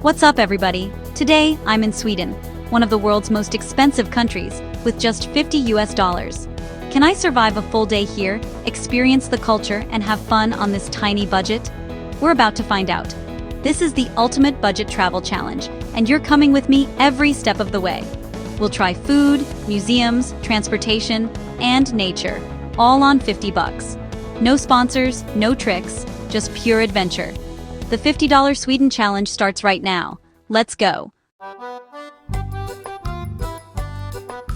What's up, everybody? Today, I'm in Sweden, one of the world's most expensive countries, with just $50 US. Can I survive a full day here, experience the culture, and have fun on this tiny budget? We're about to find out. This is the ultimate budget travel challenge, and you're coming with me every step of the way. We'll try food, museums, transportation, and nature, all on $50. No sponsors, no tricks, just pure adventure. The $50 Sweden challenge starts right now. Let's go.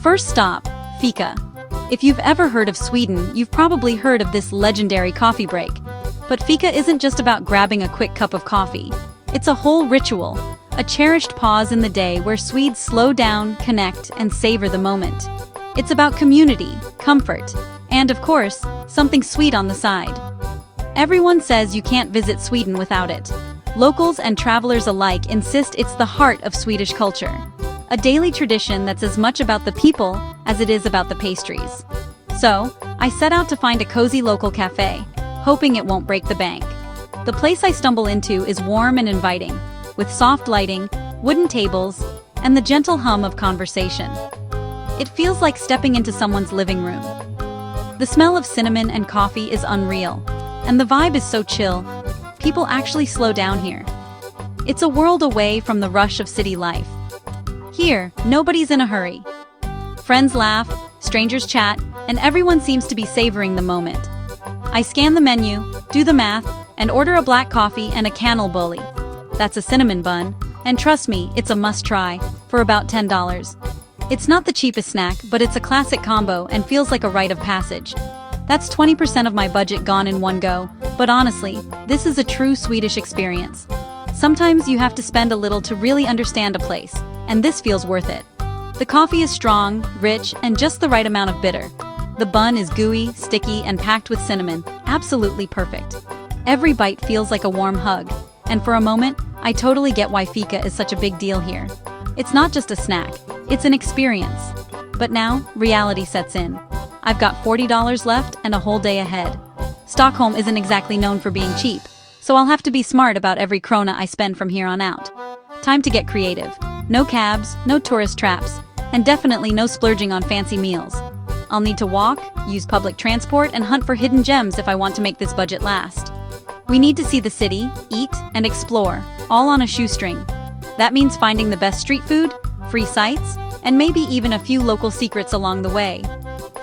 First stop, fika. If you've ever heard of Sweden, you've probably heard of this legendary coffee break. But fika isn't just about grabbing a quick cup of coffee. It's a whole ritual, a cherished pause in the day where Swedes slow down, connect, and savor the moment. It's about community, comfort, and of course, something sweet on the side. Everyone says you can't visit Sweden without it. Locals and travelers alike insist it's the heart of Swedish culture. A daily tradition that's as much about the people as it is about the pastries. So, I set out to find a cozy local cafe, hoping it won't break the bank. The place I stumble into is warm and inviting, with soft lighting, wooden tables, and the gentle hum of conversation. It feels like stepping into someone's living room. The smell of cinnamon and coffee is unreal, and the vibe is so chill, people actually slow down here. It's a world away from the rush of city life. Here, nobody's in a hurry. Friends laugh, strangers chat, and everyone seems to be savoring the moment. I scan the menu, do the math, and order a black coffee and a kanelbully. That's a cinnamon bun, and trust me, it's a must-try, for about $10. It's not the cheapest snack, but it's a classic combo and feels like a rite of passage. That's 20% of my budget gone in one go, but honestly, this is a true Swedish experience. Sometimes you have to spend a little to really understand a place, and this feels worth it. The coffee is strong, rich, and just the right amount of bitter. The bun is gooey, sticky, and packed with cinnamon, absolutely perfect. Every bite feels like a warm hug, and for a moment, I totally get why fika is such a big deal here. It's not just a snack, it's an experience. But now, reality sets in. I've got $40 left and a whole day ahead. Stockholm isn't exactly known for being cheap, so I'll have to be smart about every krona I spend from here on out. Time to get creative. No cabs, no tourist traps, and definitely no splurging on fancy meals. I'll need to walk, use public transport, and hunt for hidden gems if I want to make this budget last. We need to see the city, eat, and explore, all on a shoestring. That means finding the best street food, free sights, and maybe even a few local secrets along the way.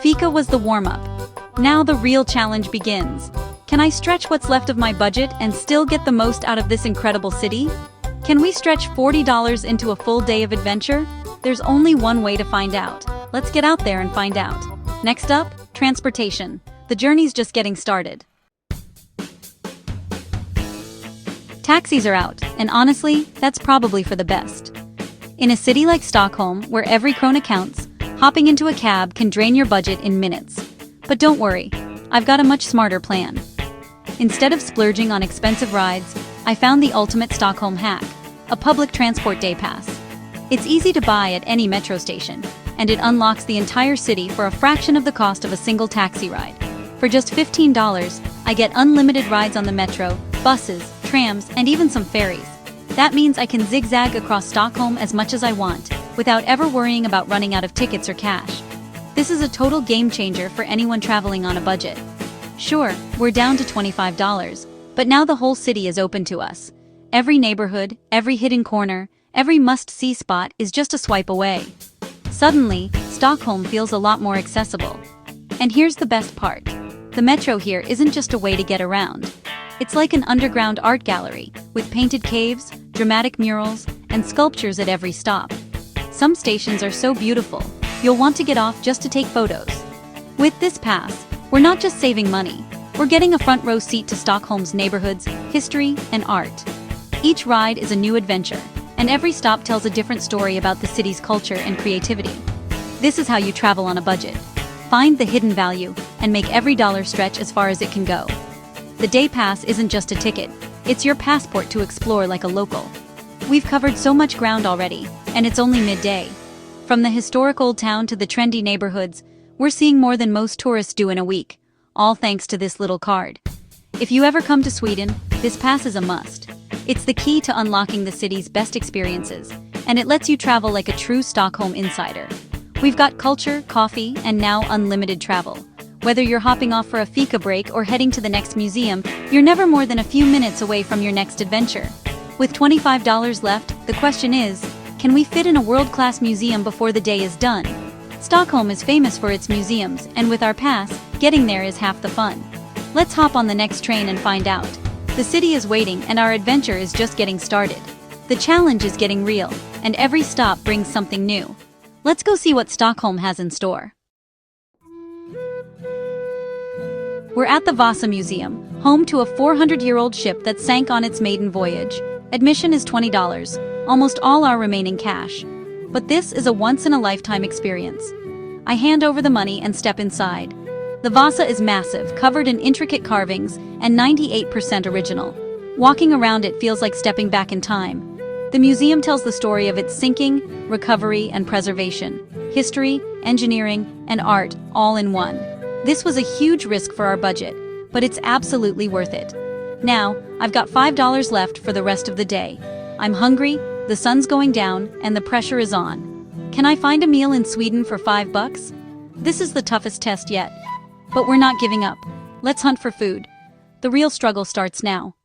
Fika was the warm-up. Now the real challenge begins. Can I stretch what's left of my budget and still get the most out of this incredible city? Can we stretch $40 into a full day of adventure? There's only one way to find out. Let's get out there and find out. Next up, transportation. The journey's just getting started. Taxis are out, and honestly, that's probably for the best. In a city like Stockholm, where every krona counts, hopping into a cab can drain your budget in minutes. But don't worry, I've got a much smarter plan. Instead of splurging on expensive rides, I found the ultimate Stockholm hack, a public transport day pass. It's easy to buy at any metro station, and it unlocks the entire city for a fraction of the cost of a single taxi ride. For just $15, I get unlimited rides on the metro, buses, trams, and even some ferries. That means I can zigzag across Stockholm as much as I want, without ever worrying about running out of tickets or cash. This is a total game changer for anyone traveling on a budget. Sure, we're down to $25, but now the whole city is open to us. Every neighborhood, every hidden corner, every must-see spot is just a swipe away. Suddenly, Stockholm feels a lot more accessible. And here's the best part. The metro here isn't just a way to get around. It's like an underground art gallery, with painted caves, dramatic murals, and sculptures at every stop. Some stations are so beautiful, you'll want to get off just to take photos. With this pass, we're not just saving money, we're getting a front row seat to Stockholm's neighborhoods, history, and art. Each ride is a new adventure, and every stop tells a different story about the city's culture and creativity. This is how you travel on a budget. Find the hidden value, and make every dollar stretch as far as it can go. The day pass isn't just a ticket, it's your passport to explore like a local. We've covered so much ground already, and it's only midday. From the historic old town to the trendy neighborhoods, we're seeing more than most tourists do in a week, all thanks to this little card. If you ever come to Sweden, this pass is a must. It's the key to unlocking the city's best experiences, and it lets you travel like a true Stockholm insider. We've got culture, coffee, and now unlimited travel. Whether you're hopping off for a fika break or heading to the next museum, you're never more than a few minutes away from your next adventure. With $25 left, the question is, can we fit in a world-class museum before the day is done? Stockholm is famous for its museums, and with our pass, getting there is half the fun. Let's hop on the next train and find out. The city is waiting, and our adventure is just getting started. The challenge is getting real, and every stop brings something new. Let's go see what Stockholm has in store. We're at the Vasa Museum, home to a 400-year-old ship that sank on its maiden voyage. Admission is $20, almost all our remaining cash. But this is a once-in-a-lifetime experience. I hand over the money and step inside. The Vasa is massive, covered in intricate carvings, and 98% original. Walking around it feels like stepping back in time. The museum tells the story of its sinking, recovery, and preservation. History, engineering, and art, all in one. This was a huge risk for our budget, but it's absolutely worth it. Now, I've got $5 left for the rest of the day. I'm hungry, the sun's going down, and the pressure is on. Can I find a meal in Sweden for $5? This is the toughest test yet. But we're not giving up. Let's hunt for food. The real struggle starts now.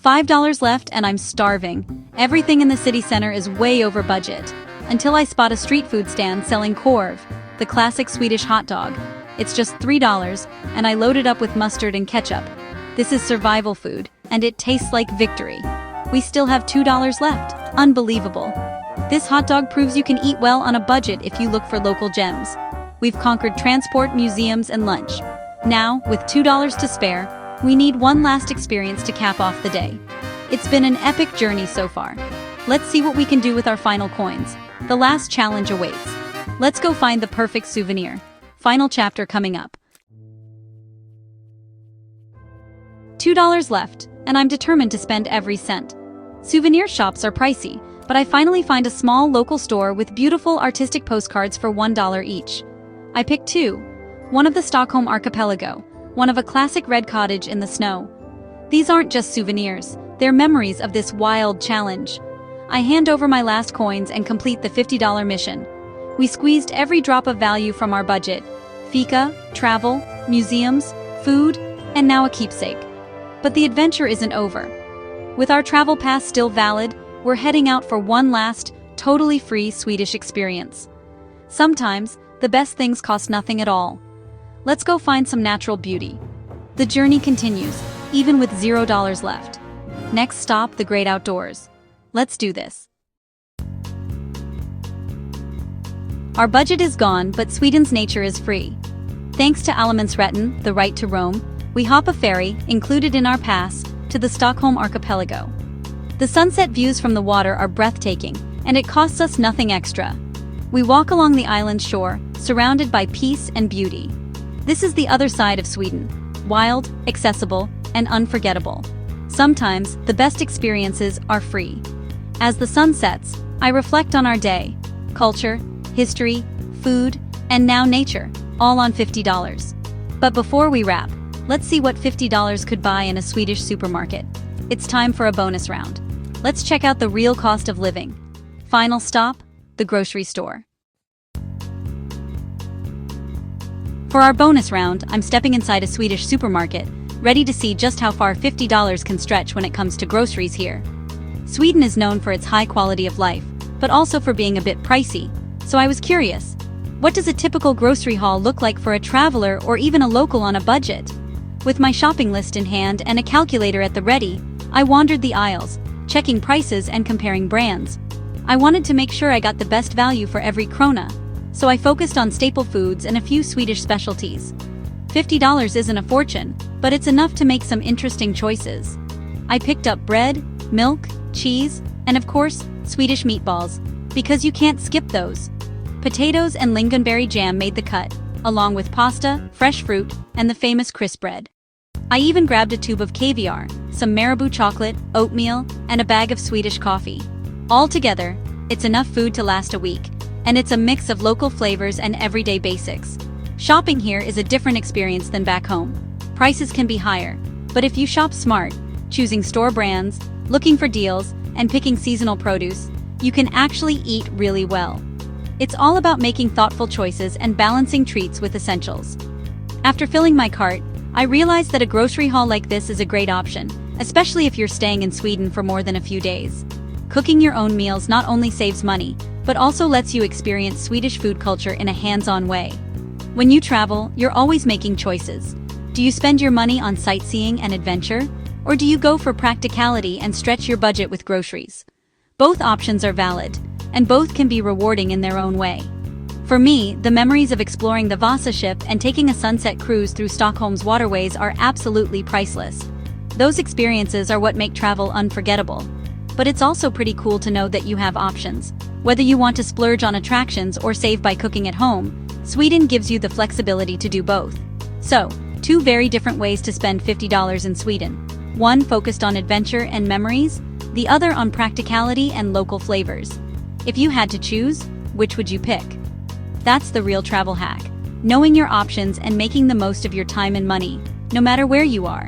$5 left and I'm starving. Everything in the city center is way over budget. Until I spot a street food stand selling korv, the classic Swedish hot dog. It's just $3, and I load it up with mustard and ketchup. This is survival food, and it tastes like victory. We still have $2 left. Unbelievable. This hot dog proves you can eat well on a budget if you look for local gems. We've conquered transport, museums, and lunch. Now, with $2 to spare, we need one last experience to cap off the day. It's been an epic journey so far. Let's see what we can do with our final coins. The last challenge awaits. Let's go find the perfect souvenir. Final chapter coming up. $2 left, and I'm determined to spend every cent. Souvenir shops are pricey, but I finally find a small local store with beautiful artistic postcards for $1 each. I picked two. One of the Stockholm archipelago, one of a classic red cottage in the snow. These aren't just souvenirs, they're memories of this wild challenge. I hand over my last coins and complete the $50 mission. We squeezed every drop of value from our budget. Fika, travel, museums, food, and now a keepsake. But the adventure isn't over. With our travel pass still valid, we're heading out for one last, totally free Swedish experience. Sometimes, the best things cost nothing at all. Let's go find some natural beauty. The journey continues, even with $0 left. Next stop, the great outdoors. Let's do this. Our budget is gone, but Sweden's nature is free. Thanks to Allemansrätten, the right to roam, we hop a ferry, included in our pass, to the Stockholm archipelago. The sunset views from the water are breathtaking, and it costs us nothing extra. We walk along the island shore, surrounded by peace and beauty. This is the other side of Sweden, wild, accessible, and unforgettable. Sometimes, the best experiences are free. As the sun sets, I reflect on our day. Culture, history, food, and now nature, all on $50. But before we wrap, let's see what $50 could buy in a Swedish supermarket. It's time for a bonus round. Let's check out the real cost of living. Final stop, the grocery store. For our bonus round, I'm stepping inside a Swedish supermarket, ready to see just how far $50 can stretch when it comes to groceries here. Sweden is known for its high quality of life, but also for being a bit pricey, so I was curious. What does a typical grocery haul look like for a traveler or even a local on a budget? With my shopping list in hand and a calculator at the ready, I wandered the aisles, checking prices and comparing brands. I wanted to make sure I got the best value for every krona, so I focused on staple foods and a few Swedish specialties. $50 isn't a fortune, but it's enough to make some interesting choices. I picked up bread, milk, cheese, and of course, Swedish meatballs, because you can't skip those. Potatoes and lingonberry jam made the cut, along with pasta, fresh fruit, and the famous crisp bread. I even grabbed a tube of caviar, some marabou chocolate, oatmeal, and a bag of Swedish coffee. All together, it's enough food to last a week, and it's a mix of local flavors and everyday basics. Shopping here is a different experience than back home. Prices can be higher, But if you shop smart, choosing store brands, looking for deals, and picking seasonal produce, you can actually eat really well. It's all about making thoughtful choices and balancing treats with essentials. After filling my cart, I realized that a grocery haul like this is a great option, especially if you're staying in Sweden for more than a few days. Cooking your own meals not only saves money, but also lets you experience Swedish food culture in a hands-on way. When you travel, you're always making choices. Do you spend your money on sightseeing and adventure? Or do you go for practicality and stretch your budget with groceries? Both options are valid, and both can be rewarding in their own way. For me, the memories of exploring the Vasa ship and taking a sunset cruise through Stockholm's waterways are absolutely priceless. Those experiences are what make travel unforgettable. But it's also pretty cool to know that you have options. Whether you want to splurge on attractions or save by cooking at home, Sweden gives you the flexibility to do both. So, two very different ways to spend $50 in Sweden. One focused on adventure and memories, the other on practicality and local flavors. If you had to choose, which would you pick? That's the real travel hack. Knowing your options and making the most of your time and money, no matter where you are.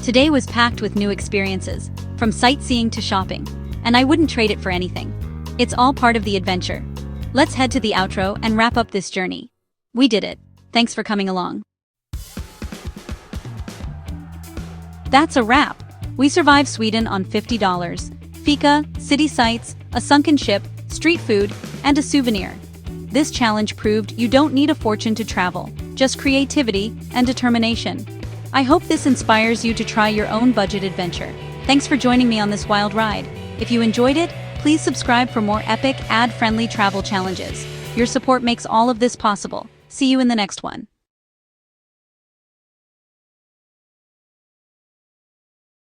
Today was packed with new experiences, from sightseeing to shopping, and I wouldn't trade it for anything. It's all part of the adventure. Let's head to the outro and wrap up this journey. We did it. Thanks for coming along. That's a wrap. We survived Sweden on $50. Fika, city sights, a sunken ship, street food, and a souvenir. This challenge proved you don't need a fortune to travel, just creativity and determination. I hope this inspires you to try your own budget adventure. Thanks for joining me on this wild ride. If you enjoyed it, please subscribe for more epic, ad-friendly travel challenges. Your support makes all of this possible. See you in the next one.